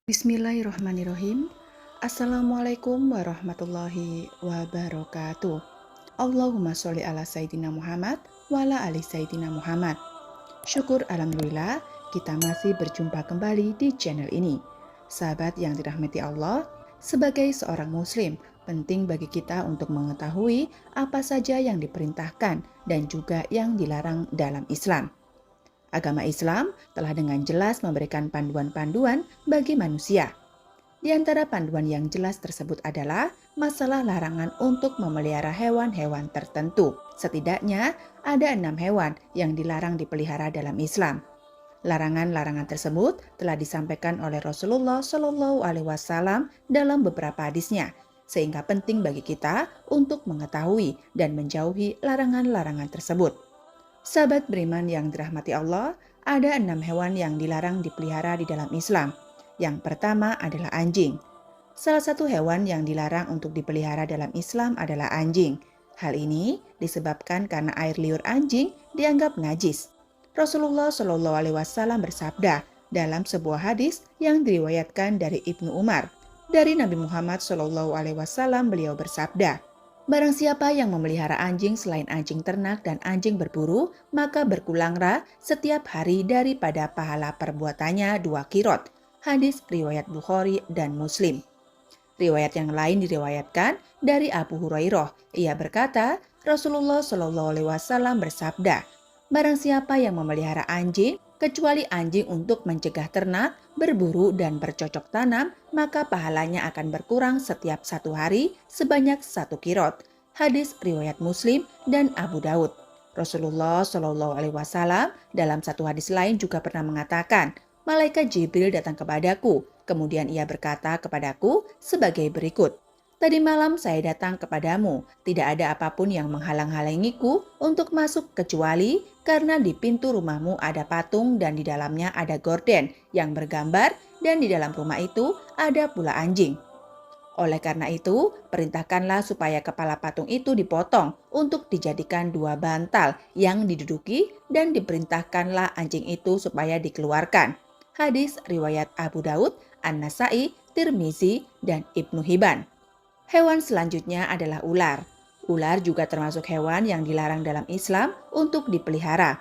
Bismillahirrahmanirrahim. Assalamualaikum warahmatullahi wabarakatuh. Allahumma sholli ala Sayyidina Muhammad wa ala ali Sayyidina Muhammad. Syukur alhamdulillah kita masih berjumpa kembali di channel ini. Sahabat yang dirahmati Allah, sebagai seorang muslim, penting bagi kita untuk mengetahui apa saja yang diperintahkan dan juga yang dilarang dalam Islam. Agama Islam telah dengan jelas memberikan panduan-panduan bagi manusia. Di antara panduan yang jelas tersebut adalah masalah larangan untuk memelihara hewan-hewan tertentu. Setidaknya ada 6 hewan yang dilarang dipelihara dalam Islam. Larangan-larangan tersebut telah disampaikan oleh Rasulullah Shallallahu Alaihi Wasallam dalam beberapa hadisnya, sehingga penting bagi kita untuk mengetahui dan menjauhi larangan-larangan tersebut. Sahabat beriman yang dirahmati Allah, ada 6 hewan yang dilarang dipelihara di dalam Islam. Yang pertama adalah anjing. Salah satu hewan yang dilarang untuk dipelihara dalam Islam adalah anjing. Hal ini disebabkan karena air liur anjing dianggap najis. Rasulullah Shallallahu Alaihi Wasallam bersabda dalam sebuah hadis yang diriwayatkan dari Ibnu Umar. Dari Nabi Muhammad Shallallahu Alaihi Wasallam beliau bersabda, "Barang siapa yang memelihara anjing selain anjing ternak dan anjing berburu, maka berkulanglah setiap hari daripada pahala perbuatannya 2 kirot." Hadis riwayat Bukhari dan Muslim. Riwayat yang lain diriwayatkan dari Abu Hurairah. Ia berkata, Rasulullah Shallallahu Alaihi Wasallam bersabda, "Barang siapa yang memelihara anjing, kecuali anjing untuk mencegah ternak, berburu dan bercocok tanam, maka pahalanya akan berkurang setiap 1 hari sebanyak 1 kirot." Hadis riwayat Muslim dan Abu Daud. Rasulullah Shallallahu Alaihi Wasallam dalam satu hadis lain juga pernah mengatakan, "Malaikat Jibril datang kepadaku, kemudian ia berkata kepadaku sebagai berikut, 'Tadi malam saya datang kepadamu, tidak ada apapun yang menghalang-halangiku untuk masuk kecuali karena di pintu rumahmu ada patung dan di dalamnya ada gorden yang bergambar dan di dalam rumah itu ada pula anjing. Oleh karena itu, perintahkanlah supaya kepala patung itu dipotong untuk dijadikan 2 bantal yang diduduki dan diperintahkanlah anjing itu supaya dikeluarkan." Hadis riwayat Abu Daud, An-Nasai, Tirmizi, dan Ibnu Hibban. Hewan selanjutnya adalah ular. Ular juga termasuk hewan yang dilarang dalam Islam untuk dipelihara.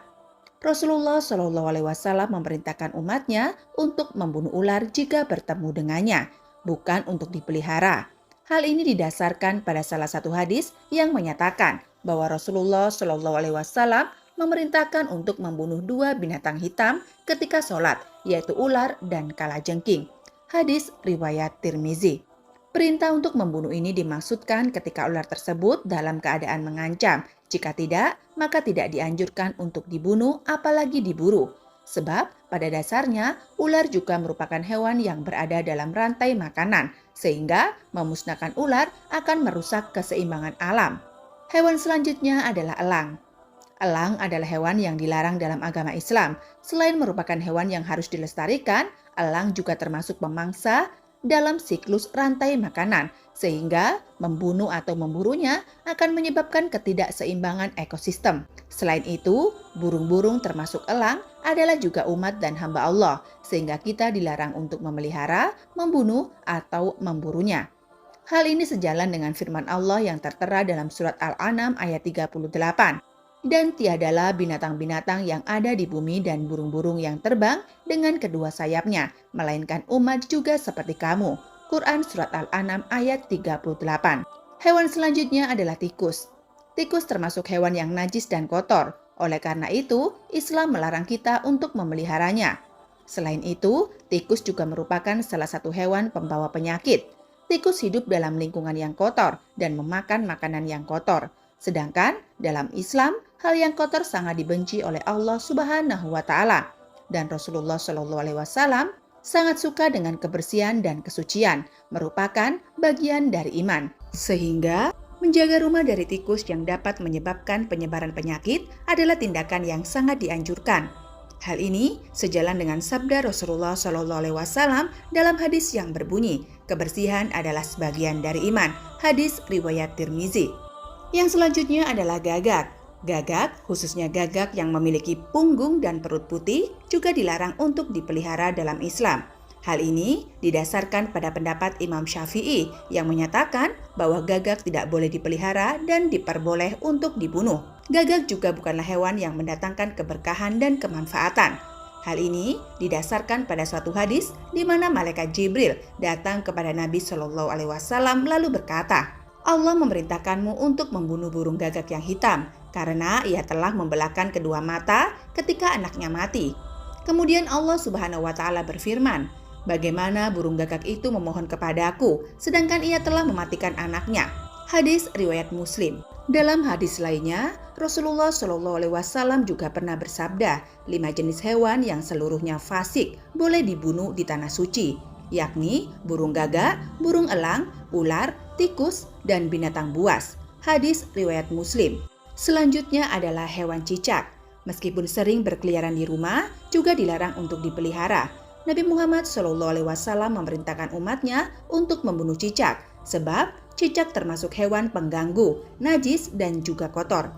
Rasulullah Shallallahu Alaihi Wasallam memerintahkan umatnya untuk membunuh ular jika bertemu dengannya, bukan untuk dipelihara. Hal ini didasarkan pada salah satu hadis yang menyatakan bahwa Rasulullah Shallallahu Alaihi Wasallam memerintahkan untuk membunuh 2 binatang hitam ketika sholat, yaitu ular dan kalajengking. Hadis riwayat Tirmizi. Perintah untuk membunuh ini dimaksudkan ketika ular tersebut dalam keadaan mengancam. Jika tidak, maka tidak dianjurkan untuk dibunuh apalagi diburu. Sebab pada dasarnya ular juga merupakan hewan yang berada dalam rantai makanan, sehingga memusnahkan ular akan merusak keseimbangan alam. Hewan selanjutnya adalah elang. Elang adalah hewan yang dilarang dalam agama Islam. Selain merupakan hewan yang harus dilestarikan, elang juga termasuk pemangsa dalam siklus rantai makanan, sehingga membunuh atau memburunya akan menyebabkan ketidakseimbangan ekosistem. Selain itu, burung-burung termasuk elang adalah juga umat dan hamba Allah, sehingga kita dilarang untuk memelihara, membunuh, atau memburunya. Hal ini sejalan dengan firman Allah yang tertera dalam surat Al-An'am ayat 38. "Dan tiadalah binatang-binatang yang ada di bumi dan burung-burung yang terbang dengan kedua sayapnya, melainkan umat juga seperti kamu." Quran Surat Al-An'am ayat 38. Hewan selanjutnya adalah tikus. Tikus termasuk hewan yang najis dan kotor. Oleh karena itu, Islam melarang kita untuk memeliharanya. Selain itu, tikus juga merupakan salah satu hewan pembawa penyakit. Tikus hidup dalam lingkungan yang kotor dan memakan makanan yang kotor. Sedangkan dalam Islam, hal yang kotor sangat dibenci oleh Allah Subhanahu wa Ta'ala. Dan Rasulullah Shallallahu Alaihi Wasallam sangat suka dengan kebersihan dan kesucian, merupakan bagian dari iman. Sehingga menjaga rumah dari tikus yang dapat menyebabkan penyebaran penyakit adalah tindakan yang sangat dianjurkan. Hal ini sejalan dengan sabda Rasulullah Shallallahu Alaihi Wasallam dalam hadis yang berbunyi, "Kebersihan adalah sebagian dari iman." Hadis riwayat Tirmizi. Yang selanjutnya adalah gagak. Gagak, khususnya gagak yang memiliki punggung dan perut putih, juga dilarang untuk dipelihara dalam Islam. Hal ini didasarkan pada pendapat Imam Syafi'i yang menyatakan bahwa gagak tidak boleh dipelihara dan diperboleh untuk dibunuh. Gagak juga bukanlah hewan yang mendatangkan keberkahan dan kemanfaatan. Hal ini didasarkan pada suatu hadis di mana malaikat Jibril datang kepada Nabi Shallallahu Alaihi Wasallam lalu berkata, Allah memerintahkanmu untuk membunuh burung gagak yang hitam karena ia telah membelahkan kedua mata ketika anaknya mati. Kemudian Allah Subhanahu wa Ta'ala berfirman, bagaimana burung gagak itu memohon kepadaku sedangkan ia telah mematikan anaknya. Hadis riwayat Muslim. Dalam hadis lainnya, Rasulullah Shallallahu Alaihi Wasallam juga pernah bersabda, 5 jenis hewan yang seluruhnya fasik boleh dibunuh di tanah suci, yakni burung gagak, burung elang, ular, tikus, dan binatang buas. Hadis riwayat Muslim. Selanjutnya adalah hewan cicak. Meskipun sering berkeliaran di rumah, juga dilarang untuk dipelihara. Nabi Muhammad SAW memerintahkan umatnya untuk membunuh cicak, sebab cicak termasuk hewan pengganggu, najis, dan juga kotor.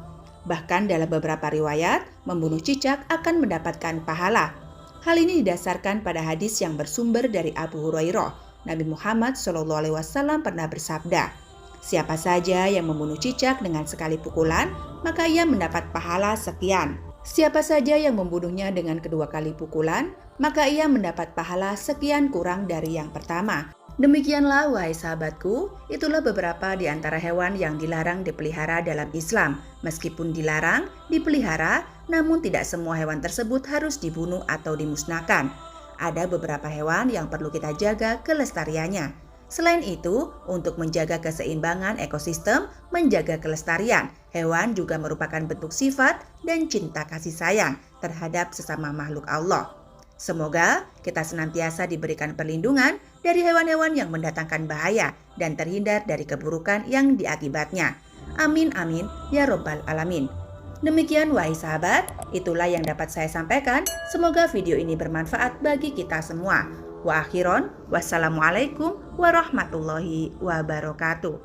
Bahkan dalam beberapa riwayat, membunuh cicak akan mendapatkan pahala. Hal ini didasarkan pada hadis yang bersumber dari Abu Hurairah. Nabi Muhammad SAW pernah bersabda, siapa saja yang membunuh cicak dengan sekali pukulan, maka ia mendapat pahala sekian. Siapa saja yang membunuhnya dengan kedua kali pukulan, maka ia mendapat pahala sekian kurang dari yang pertama. Demikianlah wahai sahabatku, itulah beberapa di antara hewan yang dilarang dipelihara dalam Islam. Meskipun dilarang dipelihara, namun tidak semua hewan tersebut harus dibunuh atau dimusnahkan. Ada beberapa hewan yang perlu kita jaga kelestariannya. Selain itu, untuk menjaga keseimbangan ekosistem, menjaga kelestarian, hewan juga merupakan bentuk sifat dan cinta kasih sayang terhadap sesama makhluk Allah. Semoga kita senantiasa diberikan perlindungan dari hewan-hewan yang mendatangkan bahaya dan terhindar dari keburukan yang diakibatnya. Amin amin ya robbal alamin. Demikian wahai sahabat, itulah yang dapat saya sampaikan. Semoga video ini bermanfaat bagi kita semua. Wa akhiron, wassalamualaikum warahmatullahi wabarakatuh.